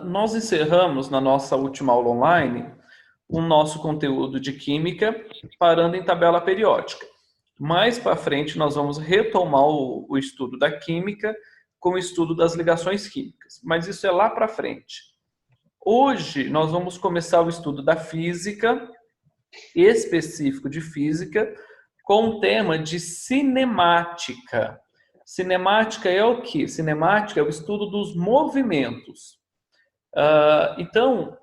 Nós encerramos na nossa última aula online o nosso conteúdo de química parando em tabela periódica. Mais para frente nós vamos retomar o estudo da química com o estudo das ligações químicas, mas isso é lá para frente. Hoje nós vamos começar o estudo da física, específico de física, com o tema de cinemática. Cinemática é o quê? Cinemática é o estudo dos movimentos. Então,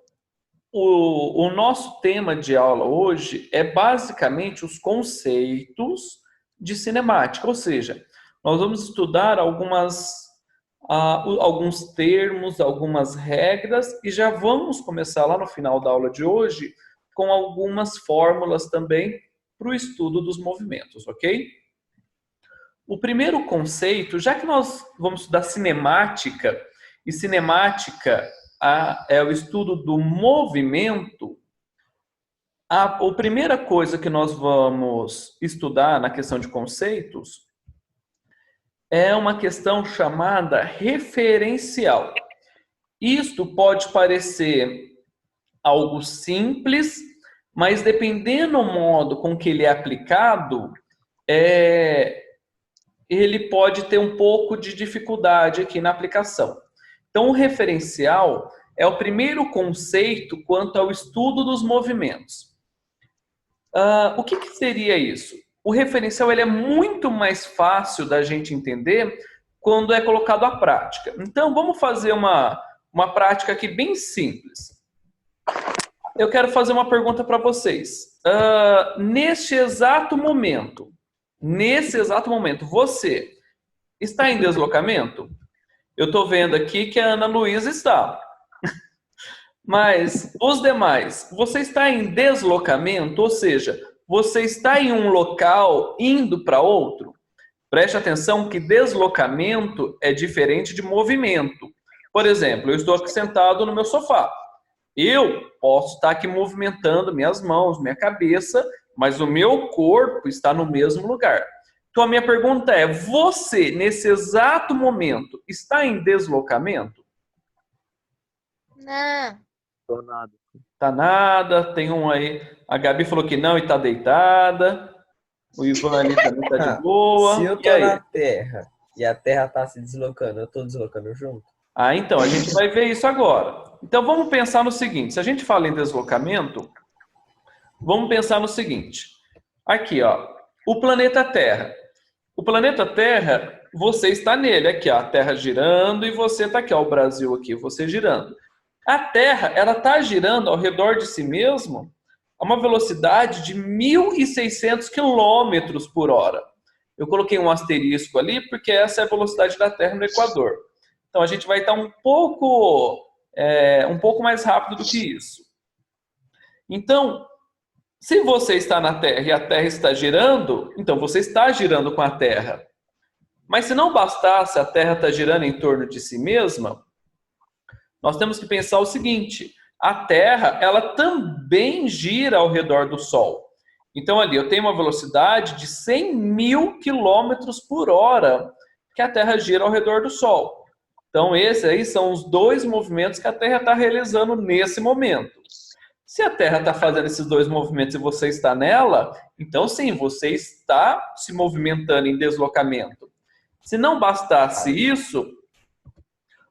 o nosso tema de aula hoje é basicamente os conceitos de cinemática, ou seja, nós vamos estudar alguns termos, algumas regras e já vamos começar lá no final da aula de hoje com algumas fórmulas também para o estudo dos movimentos, ok? O primeiro conceito, já que nós vamos estudar cinemática, e cinemática é o estudo do movimento, a primeira coisa que nós vamos estudar na questão de conceitos é uma questão chamada referencial. Isto pode parecer algo simples, mas dependendo do modo com que ele é aplicado, ele pode ter um pouco de dificuldade aqui na aplicação. Então, o referencial é o primeiro conceito quanto ao estudo dos movimentos. O que seria isso? O referencial ele é muito mais fácil da gente entender quando é colocado à prática. Então, vamos fazer uma prática aqui bem simples. Eu quero fazer uma pergunta para vocês. Neste exato momento, você está em deslocamento? Eu estou vendo aqui que a Ana Luísa está. Mas os demais, você está em deslocamento? Ou seja, você está em um local indo para outro? Preste atenção que deslocamento é diferente de movimento. Por exemplo, eu estou aqui sentado no meu sofá. Eu posso estar aqui movimentando minhas mãos, minha cabeça, mas o meu corpo está no mesmo lugar. Então a minha pergunta é, você, nesse exato momento, está em deslocamento? Não. Tô nada. Tá nada, tem um aí. A Gabi falou que não e tá deitada. O Ivan ali também tá de boa. Se eu tô na Terra e a Terra tá se deslocando, eu tô deslocando junto? Então, a gente vai ver isso agora. Então, vamos pensar no seguinte. Se a gente fala em deslocamento, vamos pensar no seguinte. Aqui, ó. O planeta Terra. O planeta Terra, você está nele. Aqui, ó. A Terra girando e você está aqui, ó. O Brasil aqui, você girando. A Terra, ela está girando ao redor de si mesma a uma velocidade de 1.600 km por hora. Eu coloquei um asterisco ali porque essa é a velocidade da Terra no Equador. Então, a gente vai estar um pouco mais rápido do que isso. Então, se você está na Terra e a Terra está girando, então você está girando com a Terra. Mas se não bastasse a Terra estar girando em torno de si mesma, nós temos que pensar o seguinte, a Terra, ela também gira ao redor do Sol. Então, ali, eu tenho uma velocidade de 100.000 km por hora que a Terra gira ao redor do Sol. Então, esses aí são os dois movimentos que a Terra está realizando nesse momento. Se a Terra está fazendo esses dois movimentos e você está nela, então sim, você está se movimentando em deslocamento. Se não bastasse isso,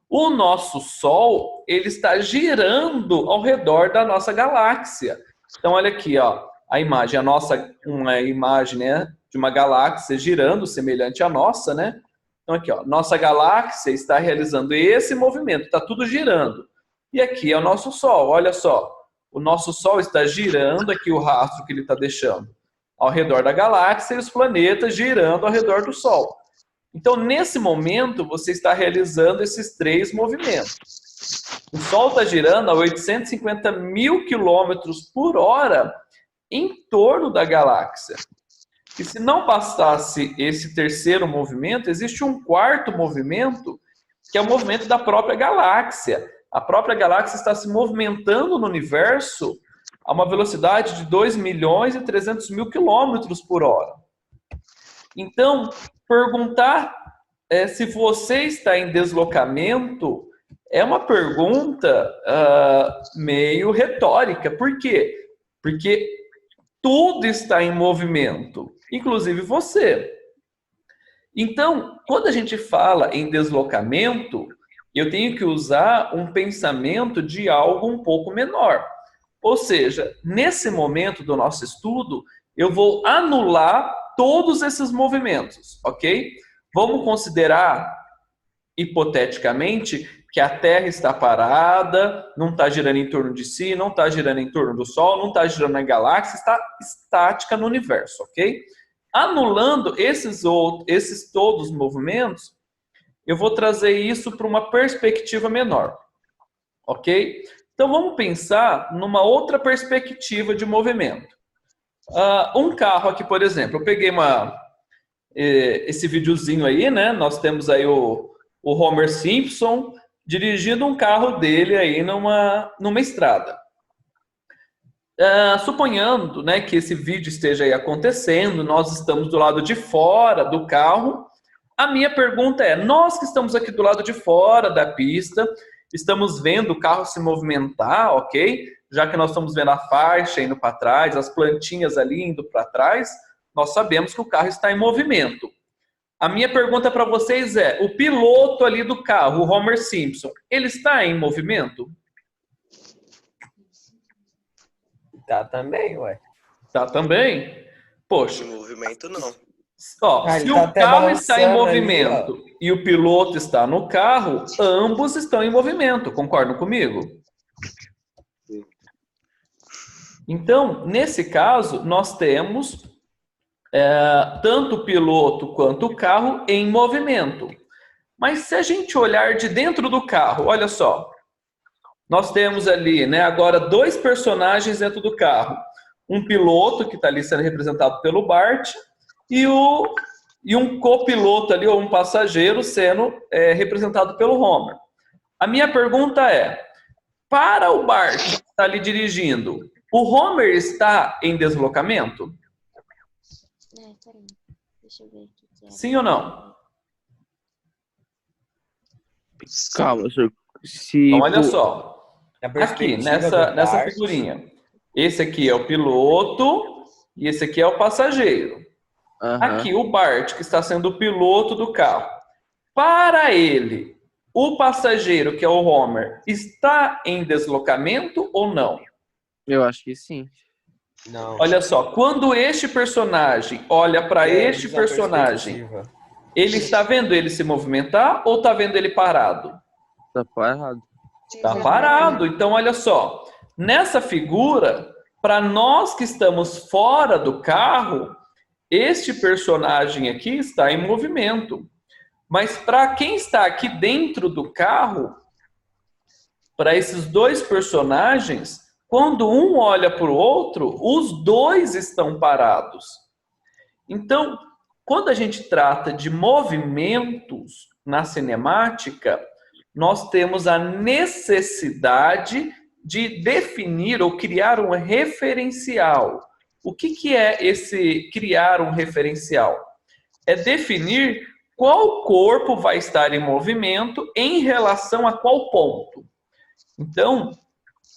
o nosso Sol, ele está girando ao redor da nossa galáxia. Então, olha aqui, ó, a imagem, uma imagem, né, de uma galáxia girando, semelhante à nossa, né? Então, aqui, ó, nossa galáxia está realizando esse movimento, está tudo girando. E aqui é o nosso Sol, olha só. O nosso Sol está girando, aqui o rastro que ele está deixando, ao redor da galáxia e os planetas girando ao redor do Sol. Então, nesse momento, você está realizando esses três movimentos. O Sol está girando a 850.000 km por hora em torno da galáxia. E se não bastasse esse terceiro movimento, existe um quarto movimento, que é o movimento da própria galáxia. A própria galáxia está se movimentando no universo a uma velocidade de 2.300.000 km por hora. Então, perguntar se você está em deslocamento É uma pergunta meio retórica. Por quê? Porque tudo está em movimento, inclusive você. Então, quando a gente fala em deslocamento, eu tenho que usar um pensamento de algo um pouco menor. Ou seja, nesse momento do nosso estudo, eu vou anular todos esses movimentos, ok? Vamos considerar, hipoteticamente, que a Terra está parada, não está girando em torno de si, não está girando em torno do Sol, não está girando na galáxia, está estática no universo, ok? Anulando esses todos os movimentos, eu vou trazer isso para uma perspectiva menor, ok? Então vamos pensar numa outra perspectiva de movimento. Um carro aqui, por exemplo, eu peguei esse videozinho aí, né? Nós temos aí o Homer Simpson dirigindo um carro dele aí numa estrada. Suponhando, né, que esse vídeo esteja aí acontecendo, nós estamos do lado de fora do carro. A minha pergunta é, nós que estamos aqui do lado de fora da pista, estamos vendo o carro se movimentar, ok? Já que nós estamos vendo a faixa indo para trás, as plantinhas ali indo para trás, nós sabemos que o carro está em movimento. A minha pergunta para vocês é, o piloto ali do carro, o Homer Simpson, ele está em movimento? Tá também, ué. Tá também? Poxa. Em movimento, não. Ó, se o carro está em movimento ali, e o piloto está no carro, ambos estão em movimento. Concordam comigo? Sim. Então, nesse caso, nós temos tanto o piloto quanto o carro em movimento. Mas se a gente olhar de dentro do carro, olha só. Nós temos ali, né, agora dois personagens dentro do carro. Um piloto, que está ali sendo representado pelo Bart, e um copiloto ali, ou um passageiro, sendo representado pelo Homer. A minha pergunta é, para o Bart que está ali dirigindo, o Homer está em deslocamento? Peraí. Deixa eu ver aqui. Sim ou não? Calma, senhor. Então, olha só. Aqui, nessa figurinha. Esse aqui é o piloto e esse aqui é o passageiro. Uhum. Aqui, o Bart, que está sendo o piloto do carro. Para ele, o passageiro, que é o Homer, está em deslocamento ou não? Eu acho que sim. Não. Olha só, quando este personagem olha para este personagem, ele está vendo ele se movimentar ou está vendo ele parado? Tá parado. Está parado. Então, olha só. Nessa figura, para nós que estamos fora do carro, este personagem aqui está em movimento. Mas para quem está aqui dentro do carro, para esses dois personagens, quando um olha para o outro, os dois estão parados. Então, quando a gente trata de movimentos na cinemática, nós temos a necessidade de definir ou criar um referencial. O que é esse criar um referencial? É definir qual corpo vai estar em movimento em relação a qual ponto. Então,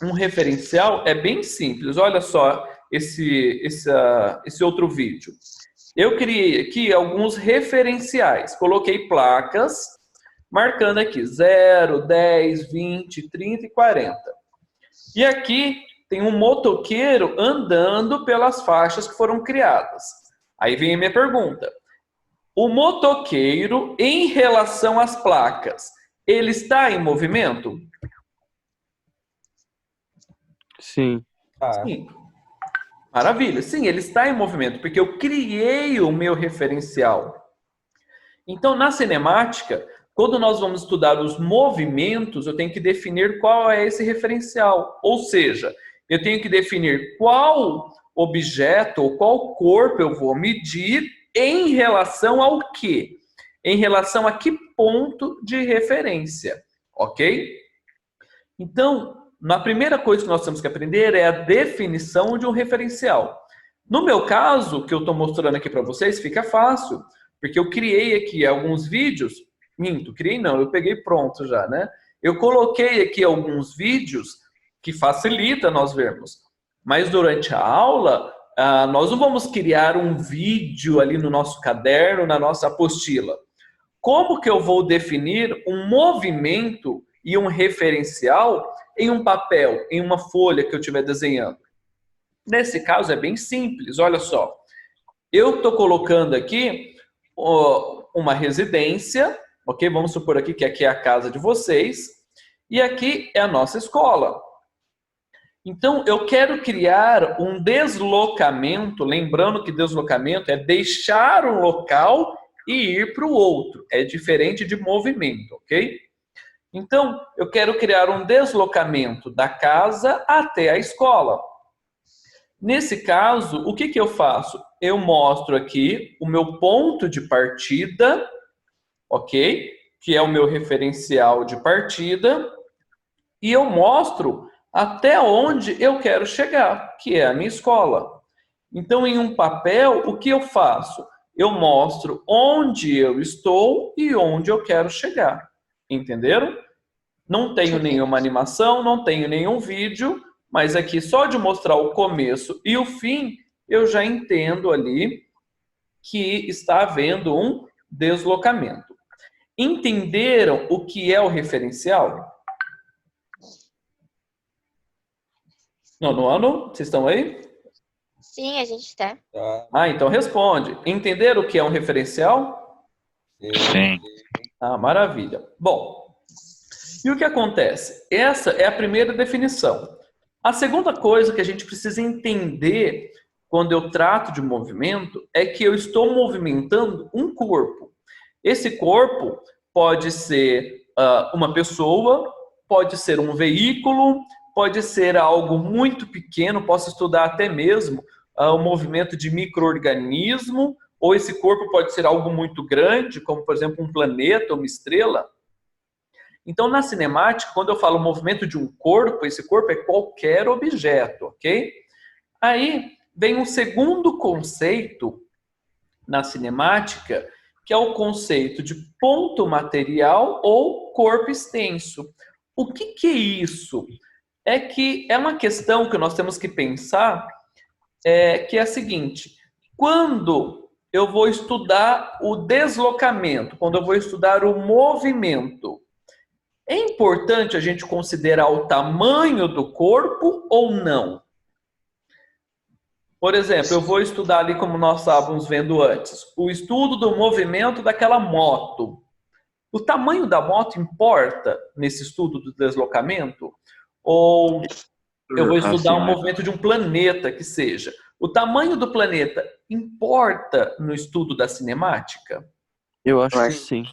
um referencial é bem simples. Olha só esse outro vídeo. Eu criei aqui alguns referenciais. Coloquei placas, marcando aqui 0, 10, 20, 30 e 40. E aqui tem um motoqueiro andando pelas faixas que foram criadas. Aí vem a minha pergunta. O motoqueiro, em relação às placas, ele está em movimento? Sim. Sim. Maravilha. Sim, ele está em movimento, porque eu criei o meu referencial. Então, na cinemática, quando nós vamos estudar os movimentos, eu tenho que definir qual é esse referencial. Ou seja, eu tenho que definir qual objeto ou qual corpo eu vou medir em relação ao quê? Em relação a que ponto de referência, ok? Então, a primeira coisa que nós temos que aprender é a definição de um referencial. No meu caso, que eu estou mostrando aqui para vocês, fica fácil, porque eu criei aqui alguns vídeos. Minto, criei não, eu peguei pronto já, né? Eu coloquei aqui alguns vídeos que facilita nós vermos, mas durante a aula, nós não vamos criar um vídeo ali no nosso caderno, na nossa apostila. Como que eu vou definir um movimento e um referencial em um papel, em uma folha que eu estiver desenhando? Nesse caso é bem simples, olha só. Eu estou colocando aqui uma residência, ok? Vamos supor aqui que aqui é a casa de vocês e aqui é a nossa escola. Então, eu quero criar um deslocamento, lembrando que deslocamento é deixar um local e ir para o outro. É diferente de movimento, ok? Então, eu quero criar um deslocamento da casa até a escola. Nesse caso, o que eu faço? Eu mostro aqui o meu ponto de partida, ok? Que é o meu referencial de partida. E eu mostro até onde eu quero chegar, que é a minha escola. Então, em um papel, o que eu faço? Eu mostro onde eu estou e onde eu quero chegar. Entenderam? Não tenho nenhuma animação, não tenho nenhum vídeo, mas aqui só de mostrar o começo e o fim, eu já entendo ali que está havendo um deslocamento. Entenderam o que é o referencial? Nono, vocês estão aí? Sim, a gente tá. Então responde. Entenderam o que é um referencial? Sim. Maravilha. Bom, e o que acontece? Essa é a primeira definição. A segunda coisa que a gente precisa entender quando eu trato de movimento é que eu estou movimentando um corpo. Esse corpo pode ser uma pessoa, pode ser um veículo, pode ser algo muito pequeno, posso estudar até mesmo o movimento de micro-organismo, ou esse corpo pode ser algo muito grande, como por exemplo um planeta, uma estrela. Então na cinemática, quando eu falo movimento de um corpo, esse corpo é qualquer objeto, ok? Aí vem um segundo conceito na cinemática, que é o conceito de ponto material ou corpo extenso. O que é isso? É que é uma questão que nós temos que pensar, que é a seguinte: quando eu vou estudar o deslocamento, quando eu vou estudar o movimento, é importante a gente considerar o tamanho do corpo ou não? Por exemplo, eu vou estudar ali, como nós estávamos vendo antes, o estudo do movimento daquela moto. O tamanho da moto importa nesse estudo do deslocamento? Ou eu vou estudar o movimento de um planeta, que seja. O tamanho do planeta importa no estudo da cinemática? Eu acho que sim.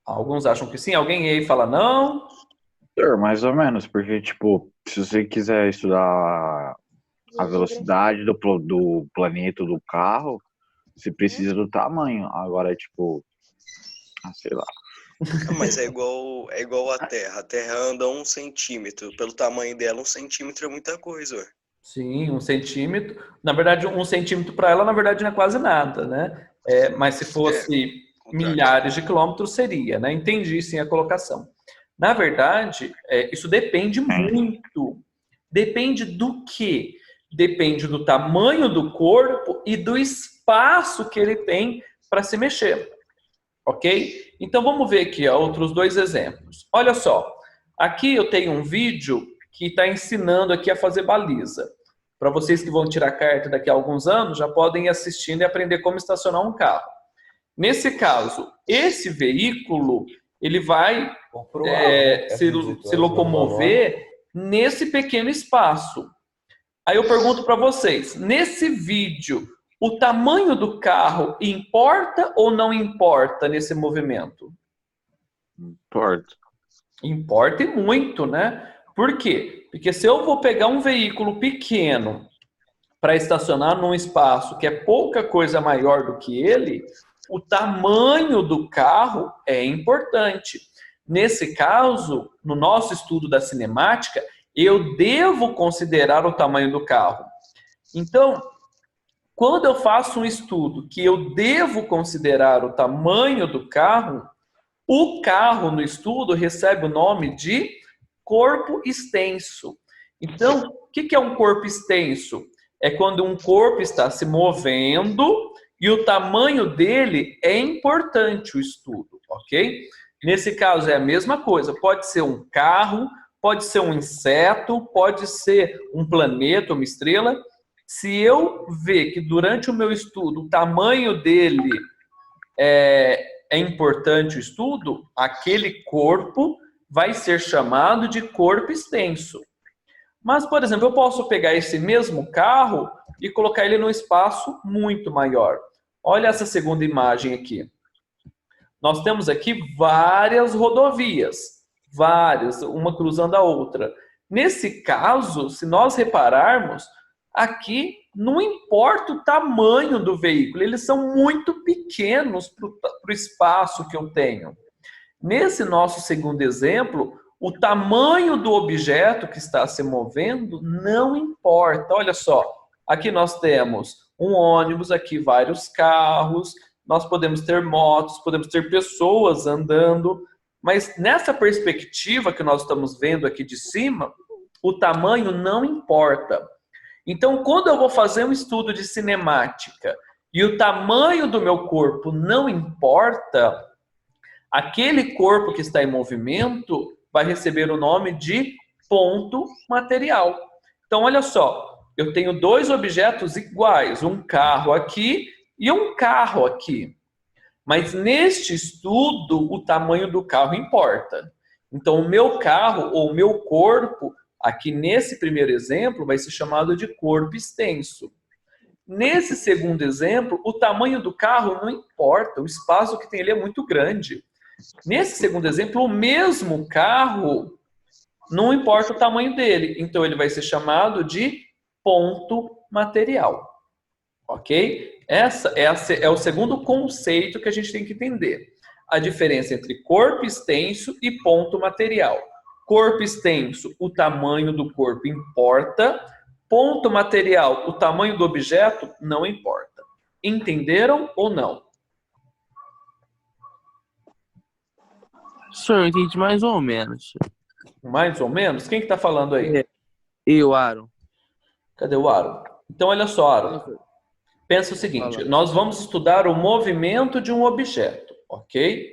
Alguns acham que sim, alguém aí fala não? Mais ou menos, porque, tipo, se você quiser estudar a velocidade do planeta do carro, você precisa do tamanho. Agora, tipo, sei lá. Mas é igual a Terra. A Terra anda 1 centímetro. Pelo tamanho dela, 1 centímetro é muita coisa, ué. Sim, 1 centímetro. Na verdade, 1 centímetro para ela, na verdade, não é quase nada, né? Mas se fosse milhares de quilômetros, seria, né? Entendi, sim, a colocação. Na verdade, isso depende muito. Depende do quê? Depende do tamanho do corpo e do espaço que ele tem para se mexer. Ok? Então, vamos ver aqui outros 2 exemplos. Olha só. Aqui eu tenho um vídeo que está ensinando aqui a fazer baliza. Para vocês que vão tirar carta daqui a alguns anos, já podem ir assistindo e aprender como estacionar um carro. Nesse caso, esse veículo, ele vai se locomover nesse pequeno espaço. Aí eu pergunto para vocês, nesse vídeo, o tamanho do carro importa ou não importa nesse movimento? Importa. Importa e muito, né? Por quê? Porque se eu vou pegar um veículo pequeno para estacionar num espaço que é pouca coisa maior do que ele, o tamanho do carro é importante. Nesse caso, no nosso estudo da cinemática, eu devo considerar o tamanho do carro. Então, quando eu faço um estudo que eu devo considerar o tamanho do carro, O carro no estudo recebe o nome de corpo extenso. Então, o que é um corpo extenso? É quando um corpo está se movendo e o tamanho dele é importante o estudo, ok? Nesse caso é a mesma coisa, pode ser um carro, pode ser um inseto, pode ser um planeta, uma estrela. Se eu ver que durante o meu estudo o tamanho dele é importante o estudo, aquele corpo vai ser chamado de corpo extenso. Mas, por exemplo, eu posso pegar esse mesmo carro e colocar ele num espaço muito maior. Olha essa segunda imagem aqui. Nós temos aqui várias rodovias, várias, uma cruzando a outra. Nesse caso, se nós repararmos, aqui não importa o tamanho do veículo, eles são muito pequenos para o espaço que eu tenho. Nesse nosso segundo exemplo, o tamanho do objeto que está se movendo não importa. Olha só, aqui nós temos um ônibus, aqui vários carros, nós podemos ter motos, podemos ter pessoas andando, mas nessa perspectiva que nós estamos vendo aqui de cima, o tamanho não importa. Então, quando eu vou fazer um estudo de cinemática e o tamanho do meu corpo não importa, aquele corpo que está em movimento vai receber o nome de ponto material. Então, olha só, eu tenho dois objetos iguais, um carro aqui e um carro aqui. Mas neste estudo, o tamanho do carro importa. Então, o meu carro ou o meu corpo, aqui nesse primeiro exemplo, vai ser chamado de corpo extenso. Nesse segundo exemplo, o tamanho do carro não importa, o espaço que tem ali é muito grande. Nesse segundo exemplo, o mesmo carro, não importa o tamanho dele, então ele vai ser chamado de ponto material. Ok? Esse é o segundo conceito que a gente tem que entender. A diferença entre corpo extenso e ponto material. Corpo extenso, o tamanho do corpo importa. Ponto material, o tamanho do objeto não importa. Entenderam ou não? Senhor, eu entendi mais ou menos. Mais ou menos? Quem que tá falando aí? Eu, Aaron. Cadê o Aaron? Então, olha só, Aaron. Pensa o seguinte, nós vamos estudar o movimento de um objeto, ok?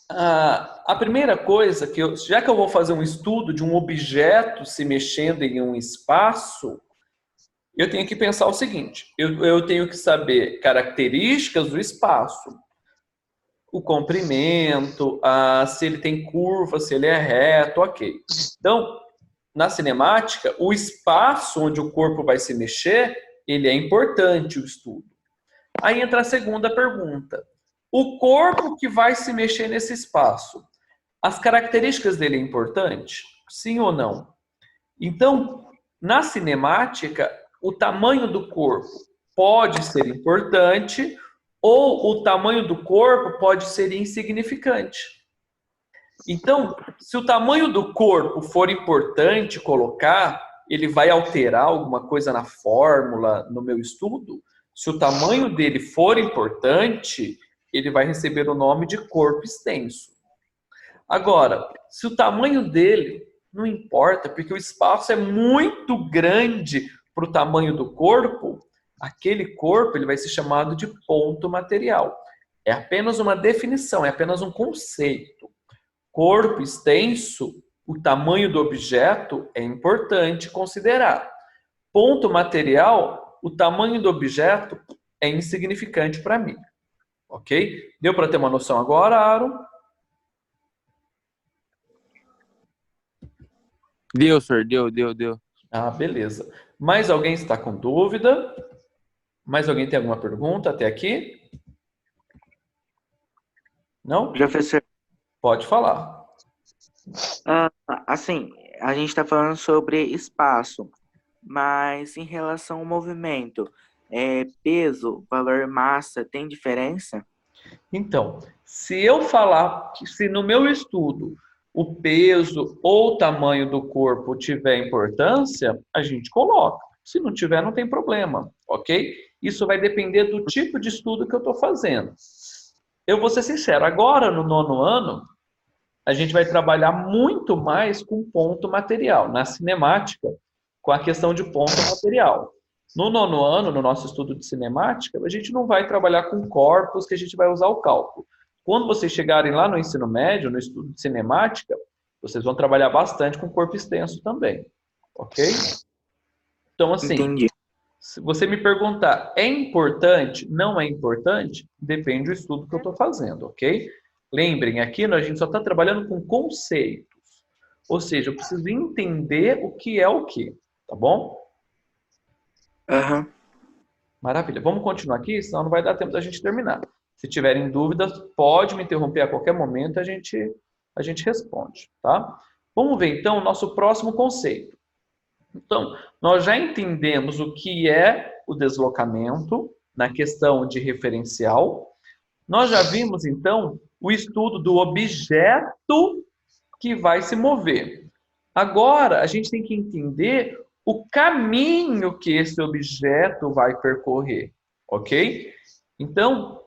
A primeira coisa, já que eu vou fazer um estudo de um objeto se mexendo em um espaço, eu tenho que pensar o seguinte, eu tenho que saber características do espaço, o comprimento, se ele tem curva, se ele é reto, ok. Então, na cinemática, o espaço onde o corpo vai se mexer, ele é importante o estudo. Aí entra a segunda pergunta. O corpo que vai se mexer nesse espaço, as características dele é importante? Sim ou não? Então, na cinemática, o tamanho do corpo pode ser importante ou o tamanho do corpo pode ser insignificante. Então, se o tamanho do corpo for importante colocar, ele vai alterar alguma coisa na fórmula, no meu estudo? Se o tamanho dele for importante, ele vai receber o nome de corpo extenso. Agora, se o tamanho dele não importa, porque o espaço é muito grande para o tamanho do corpo, aquele corpo ele vai ser chamado de ponto material. É apenas uma definição, é apenas um conceito. Corpo extenso, o tamanho do objeto é importante considerar. Ponto material, o tamanho do objeto é insignificante para mim. Ok? Deu para ter uma noção agora, Aaron? Deu, senhor, deu. Ah, beleza. Mais alguém está com dúvida? Mais alguém tem alguma pergunta até aqui? Não? Professor, Pode falar. assim, a gente está falando sobre espaço, mas em relação ao movimento, peso, valor, massa, tem diferença? Então, se eu falar que se no meu estudo o peso ou o tamanho do corpo tiver importância, a gente coloca. Se não tiver, não tem problema, ok? Isso vai depender do tipo de estudo que eu estou fazendo. eu vou ser sincero, agora no 9º ano, a gente vai trabalhar muito mais com ponto material, na cinemática, com a questão de ponto material. No 9º ano, no nosso estudo de cinemática, a gente não vai trabalhar com corpos que a gente vai usar o cálculo. Quando vocês chegarem lá no ensino médio, no estudo de cinemática, vocês vão trabalhar bastante com corpo extenso também, ok? Então, assim, Entendi. se você me perguntar, é importante? Não é importante? Depende do estudo que eu estou fazendo, ok? Lembrem, aqui a gente só está trabalhando com conceitos. Ou seja, eu preciso entender o que é o que, tá bom? Aham. Maravilha. Vamos continuar aqui, senão não vai dar tempo da gente terminar. Se tiverem dúvidas, pode me interromper a qualquer momento, a gente responde, tá? Vamos ver, então, o nosso próximo conceito. Então, nós já entendemos o que é o deslocamento na questão de referencial. Nós já vimos, então, o estudo do objeto que vai se mover. Agora, a gente tem que entender o caminho que esse objeto vai percorrer, ok? Então,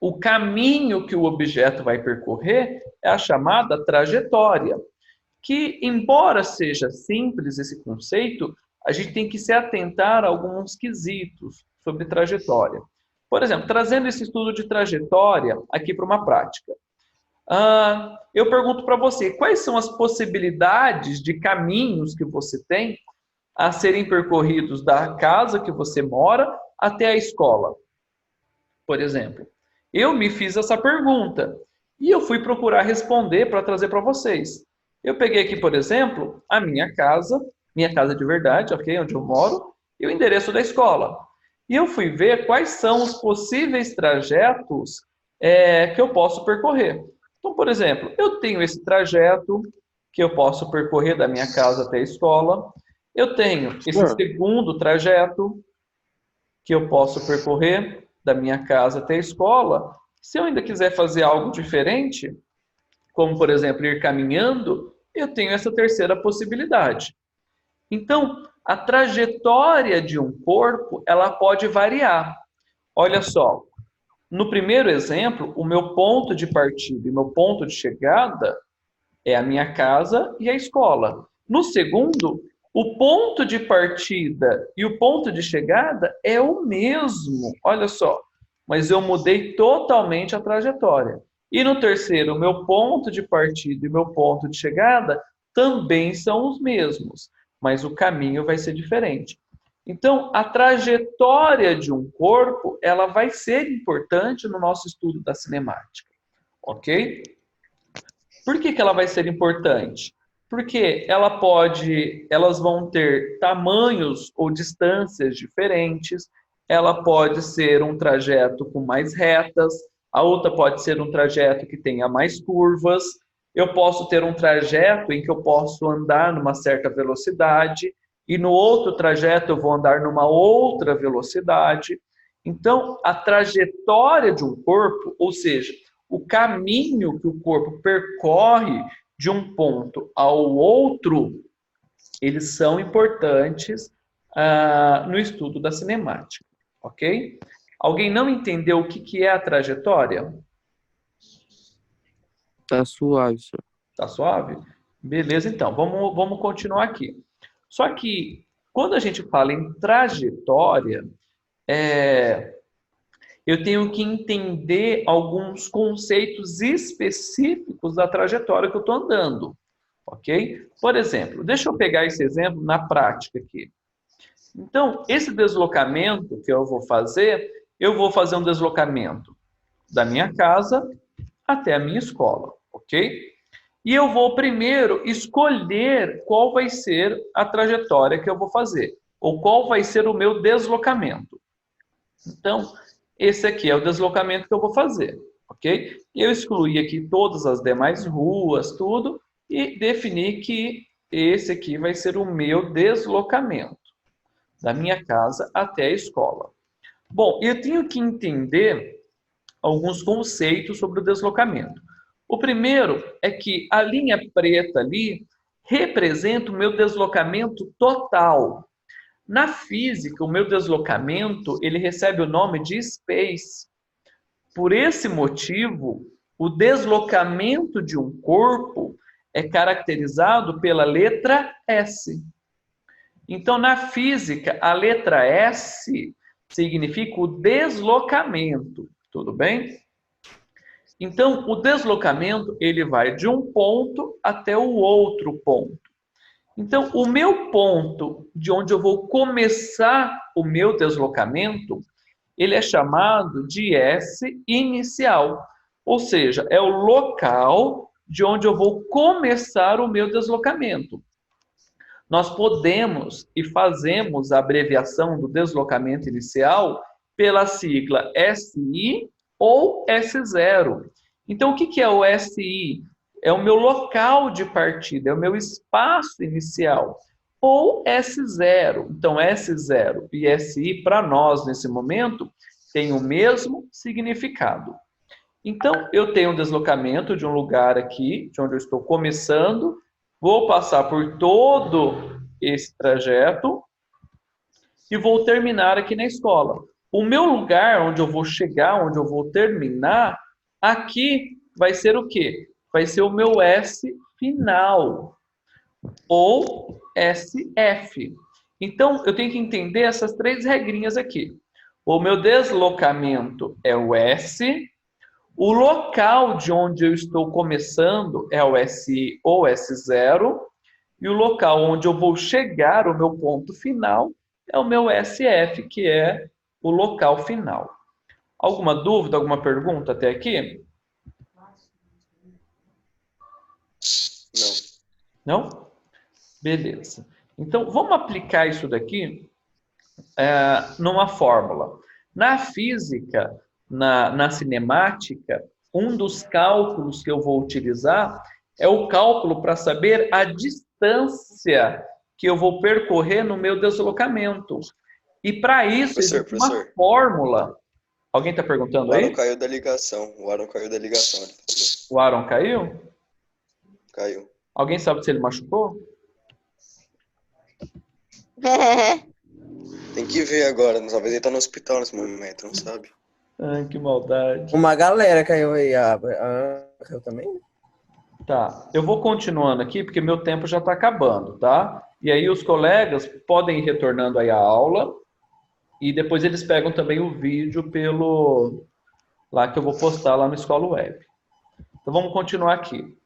o caminho que o objeto vai percorrer é a chamada trajetória, que, embora seja simples esse conceito, a gente tem que se atentar a alguns quesitos sobre trajetória. Por exemplo, trazendo esse estudo de trajetória aqui para uma prática. Eu pergunto para você, quais são as possibilidades de caminhos que você tem a serem percorridos da casa que você mora até a escola? Por exemplo, eu me fiz essa pergunta e eu fui procurar responder para trazer para vocês. Eu peguei aqui, por exemplo, a minha casa de verdade, ok, onde eu moro, e o endereço da escola. E eu fui ver quais são os possíveis trajetos que eu posso percorrer. Então, por exemplo, eu tenho esse trajeto que eu posso percorrer da minha casa até a escola. Eu tenho esse segundo trajeto que eu posso percorrer da minha casa até a escola. Se eu ainda quiser fazer algo diferente, como, por exemplo, ir caminhando, eu tenho essa terceira possibilidade. Então, a trajetória de um corpo, ela pode variar. Olha só, no primeiro exemplo, o meu ponto de partida e meu ponto de chegada é a minha casa e a escola. No segundo, o ponto de partida e o ponto de chegada é o mesmo, olha só, mas eu mudei totalmente a trajetória. E no terceiro, o meu ponto de partida e meu ponto de chegada também são os mesmos, mas o caminho vai ser diferente. Então, a trajetória de um corpo, ela vai ser importante no nosso estudo da cinemática, ok? Por que ela vai ser importante? Porque elas vão ter tamanhos ou distâncias diferentes, ela pode ser um trajeto com mais retas, a outra pode ser um trajeto que tenha mais curvas, eu posso ter um trajeto em que eu posso andar numa certa velocidade, e no outro trajeto eu vou andar numa outra velocidade. Então, a trajetória de um corpo, ou seja, o caminho que o corpo percorre de um ponto ao outro, eles são importantes no estudo da cinemática, ok? Alguém não entendeu o que é a trajetória? Tá suave, senhor. Tá suave? Beleza, então. Vamos continuar aqui. Só que, quando a gente fala em trajetória, eu tenho que entender alguns conceitos específicos da trajetória que eu estou andando, ok? Por exemplo, deixa eu pegar esse exemplo na prática aqui. Então, esse deslocamento que eu vou fazer um deslocamento da minha casa até a minha escola, ok? E eu vou primeiro escolher qual vai ser a trajetória que eu vou fazer, ou qual vai ser o meu deslocamento. Então, esse aqui é o deslocamento que eu vou fazer, ok? E eu excluí aqui todas as demais ruas, tudo, e defini que esse aqui vai ser o meu deslocamento, da minha casa até a escola. Bom, eu tenho que entender alguns conceitos sobre o deslocamento. O primeiro é que a linha preta ali representa o meu deslocamento total. Na física, o meu deslocamento, ele recebe o nome de space. por esse motivo, o deslocamento de um corpo é caracterizado pela letra S. Então, na física, a letra S significa o deslocamento, tudo bem? Então, o deslocamento, ele vai de um ponto até o outro ponto. Então, o meu ponto de onde eu vou começar o meu deslocamento, ele é chamado de S inicial. Ou seja, é o local de onde eu vou começar o meu deslocamento. Nós podemos e fazemos a abreviação do deslocamento inicial pela sigla SI ou S0. Então, o que é o SI? É o meu local de partida, é o meu espaço inicial. Ou S0. Então, S0 e SI, para nós, nesse momento, têm o mesmo significado. Então, eu tenho um deslocamento de um lugar aqui, de onde eu estou começando, vou passar por todo esse trajeto e vou terminar aqui na escola. O meu lugar onde eu vou chegar, onde eu vou terminar, aqui vai ser o quê? Vai ser o meu S final, ou SF. Então, eu tenho que entender essas três regrinhas aqui. O meu deslocamento é o S, o local de onde eu estou começando é o SI ou S0, e o local onde eu vou chegar, o meu ponto final, é o meu SF, que é o local final. Alguma dúvida, alguma pergunta até aqui? Não. Não? Beleza. Então, vamos aplicar isso daqui numa fórmula. Na física, na cinemática, um dos cálculos que eu vou utilizar é o cálculo para saber a distância que eu vou percorrer no meu deslocamento. E para isso, existe uma fórmula. Alguém está perguntando aí? O Aaron caiu da ligação. O Aaron caiu da ligação. Ele falou. O Aaron caiu? Caiu. Alguém sabe se ele machucou? Tem que ver agora. Talvez ele tá no hospital nesse momento, não sabe? Ai, que maldade. Uma galera caiu aí. Eu também? Tá, eu vou continuando aqui, porque meu tempo já está acabando, tá? E aí os colegas podem ir retornando aí a aula, e depois eles pegam também o vídeo lá que eu vou postar lá no Escola Web. Então vamos continuar aqui.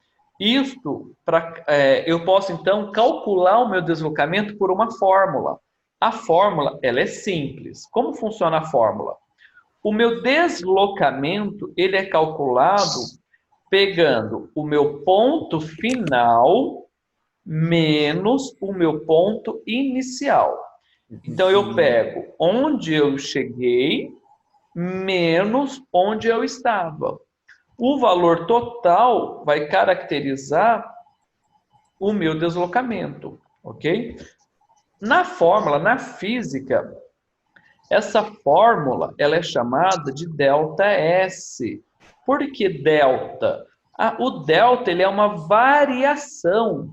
Eu posso então calcular o meu deslocamento por uma fórmula. A fórmula, ela é simples. Como funciona a fórmula? O meu deslocamento, ele é calculado pegando o meu ponto final menos o meu ponto inicial. Então, eu pego onde eu cheguei menos onde eu estava. O valor total vai caracterizar o meu deslocamento, ok? Na fórmula, na física, essa fórmula ela é chamada de ΔS. Por que delta? O delta ele é uma variação,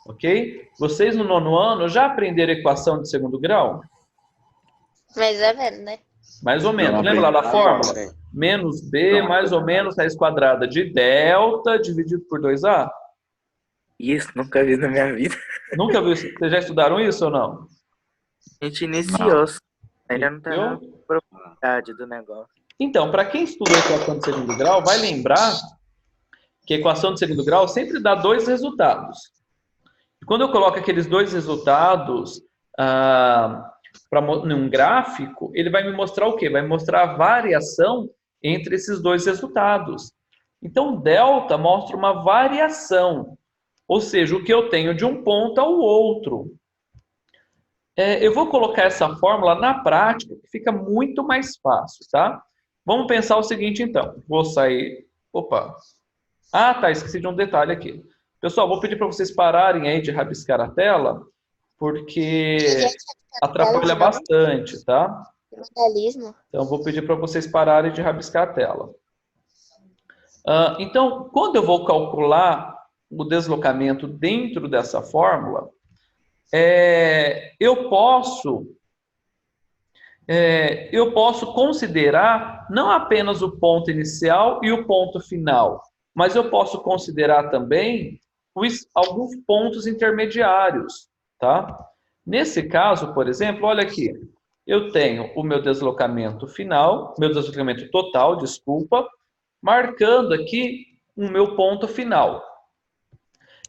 ok? Vocês no 9º ano já aprenderam equação de segundo grau? Mais ou menos, né? Mais ou menos. Não, Lembra lá da fórmula? Sim. Menos B mais ou menos raiz quadrada de delta dividido por 2A? Isso, nunca vi na minha vida. Nunca viu? Vocês já estudaram isso ou não? A gente iniciou, ainda não tá na Entendeu? profundidade do negócio. Então, para quem estudou equação de segundo grau, vai lembrar que a equação de segundo grau sempre dá dois resultados. E quando eu coloco aqueles dois resultados num gráfico, ele vai me mostrar o quê? Vai me mostrar a variação entre esses dois resultados. Então, delta mostra uma variação, ou seja, o que eu tenho de um ponto ao outro. Eu vou colocar essa fórmula na prática, que fica muito mais fácil, tá? Vamos pensar o seguinte, então. Vou sair... Opa! Tá, esqueci de um detalhe aqui. Pessoal, vou pedir para vocês pararem aí de rabiscar a tela, porque atrapalha bastante, tá? Vandalismo. Então, vou pedir para vocês pararem de rabiscar a tela. Então, quando eu vou calcular o deslocamento dentro dessa fórmula, eu posso eu posso considerar não apenas o ponto inicial e o ponto final, mas eu posso considerar também alguns pontos intermediários, tá? Nesse caso, por exemplo, olha aqui, eu tenho o meu deslocamento final, meu deslocamento total, desculpa, marcando aqui o meu ponto final.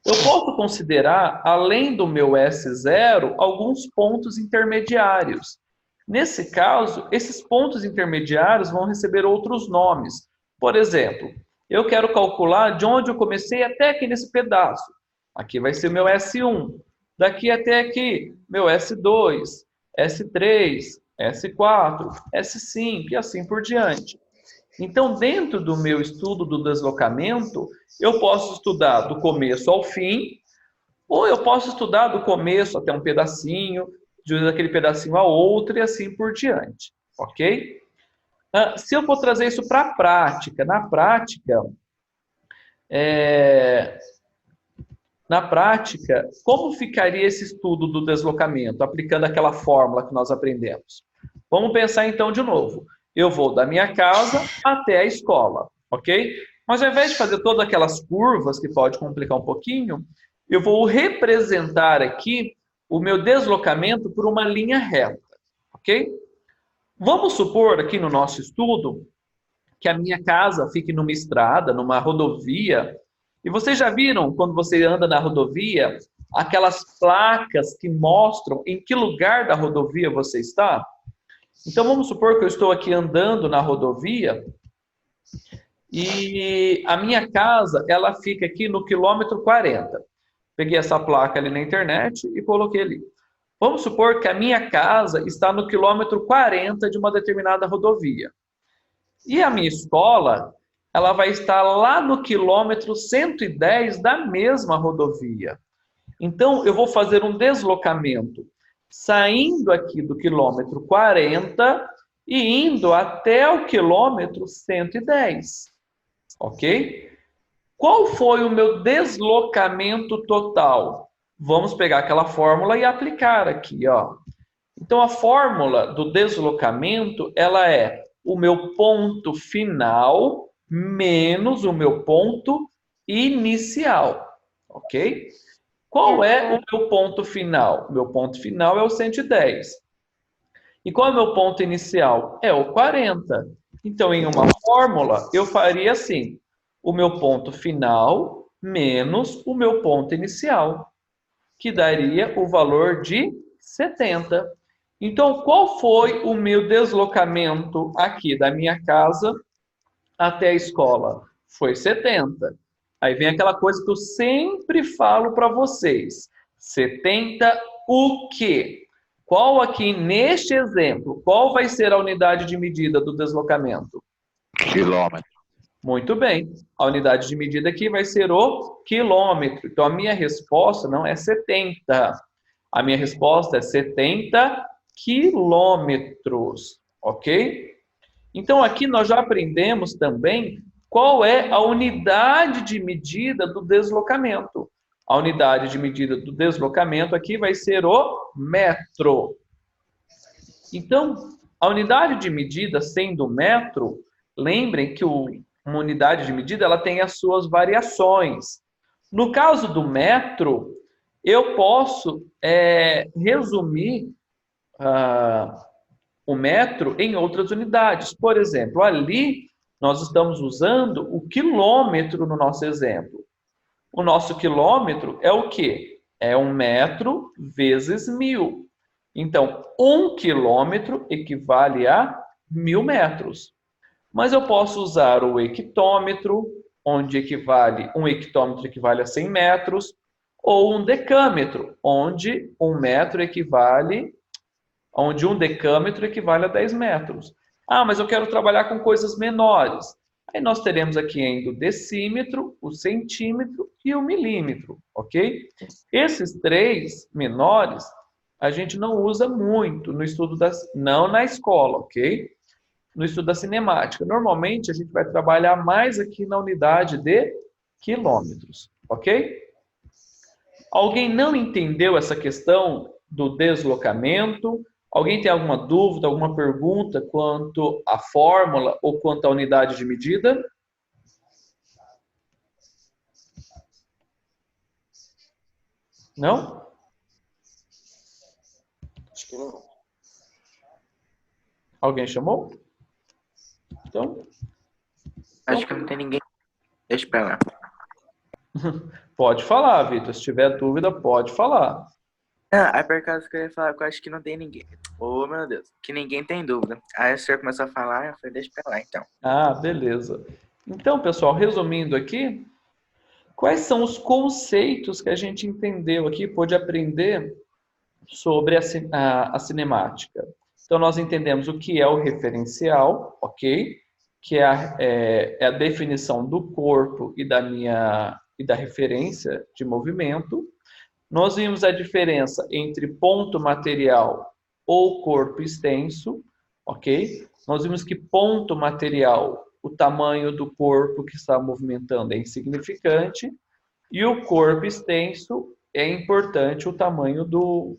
Eu posso considerar, além do meu S0, alguns pontos intermediários. Nesse caso, esses pontos intermediários vão receber outros nomes. Por exemplo, eu quero calcular de onde eu comecei até aqui nesse pedaço. Aqui vai ser o meu S1. Daqui até aqui, meu S2, S3, S4, S5 e assim por diante. Então, dentro do meu estudo do deslocamento, eu posso estudar do começo ao fim, ou eu posso estudar do começo até um pedacinho, daquele pedacinho a outro e assim por diante, ok? Se eu for trazer isso para a prática, na prática, como ficaria esse estudo do deslocamento, aplicando aquela fórmula que nós aprendemos? Vamos pensar então de novo. Eu vou da minha casa até a escola, ok? Mas ao invés de fazer todas aquelas curvas, que pode complicar um pouquinho, eu vou representar aqui o meu deslocamento por uma linha reta, ok? Vamos supor aqui no nosso estudo que a minha casa fique numa estrada, numa rodovia, e vocês já viram, quando você anda na rodovia, aquelas placas que mostram em que lugar da rodovia você está? Então, vamos supor que eu estou aqui andando na rodovia e a minha casa, ela fica aqui no quilômetro 40. Peguei essa placa ali na internet e coloquei ali. Vamos supor que a minha casa está no quilômetro 40 de uma determinada rodovia. E a minha escola, ela vai estar lá no quilômetro 110 da mesma rodovia. Então, eu vou fazer um deslocamento saindo aqui do quilômetro 40 e indo até o quilômetro 110, ok? Qual foi o meu deslocamento total? Vamos pegar aquela fórmula e aplicar aqui, ó. Então, a fórmula do deslocamento, ela é o meu ponto final menos o meu ponto inicial, ok? Qual é o meu ponto final? Meu ponto final é o 110. E qual é o meu ponto inicial? É o 40. Então, em uma fórmula, eu faria assim: o meu ponto final menos o meu ponto inicial, que daria o valor de 70. Então, qual foi o meu deslocamento aqui da minha casa até a escola? Foi 70. Aí vem aquela coisa que eu sempre falo para vocês. 70 o quê? Qual aqui, neste exemplo, qual vai ser a unidade de medida do deslocamento? Quilômetro. Muito bem. A unidade de medida aqui vai ser o quilômetro. Então, a minha resposta não é 70. A minha resposta é 70 quilômetros, ok? Então, aqui nós já aprendemos também qual é a unidade de medida do deslocamento. A unidade de medida do deslocamento aqui vai ser o metro. Então, a unidade de medida sendo metro, lembrem que uma unidade de medida ela tem as suas variações. No caso do metro, eu posso resumir o metro em outras unidades. Por exemplo, ali nós estamos usando o quilômetro no nosso exemplo. O nosso quilômetro é o quê? É 1 metro vezes 1000. Então, 1 quilômetro equivale a 1000 metros. Mas eu posso usar o hectômetro, onde um hectômetro equivale a 100 metros, ou um decâmetro, onde um decâmetro equivale a 10 metros. Ah, mas eu quero trabalhar com coisas menores. Aí nós teremos aqui ainda o decímetro, o centímetro e o milímetro, ok? Esses 3 menores a gente não usa muito no estudo não na escola, ok? No estudo da cinemática. Normalmente a gente vai trabalhar mais aqui na unidade de quilômetros, ok? Alguém não entendeu essa questão do deslocamento Alguém tem alguma dúvida, alguma pergunta quanto à fórmula ou quanto à unidade de medida? Não? Acho que não. Alguém chamou? Então, Acho que não tem ninguém. Deixa pra lá. pode falar, Vitor. Se tiver dúvida, pode falar. Ah, é por causa que eu ia falar que eu acho que não tem ninguém. Oh, meu Deus. Que ninguém tem dúvida. Aí o senhor começou a falar, eu falei, deixa pra lá então. Ah, beleza. Então, pessoal, resumindo aqui, quais são os conceitos que a gente entendeu aqui, pôde aprender sobre a cinemática? Então, nós entendemos o que é o referencial, ok? Que é a definição do corpo e da referência de movimento. Nós vimos a diferença entre ponto material ou corpo extenso, ok? Nós vimos que ponto material, o tamanho do corpo que está movimentando é insignificante, e o corpo extenso é importante o tamanho do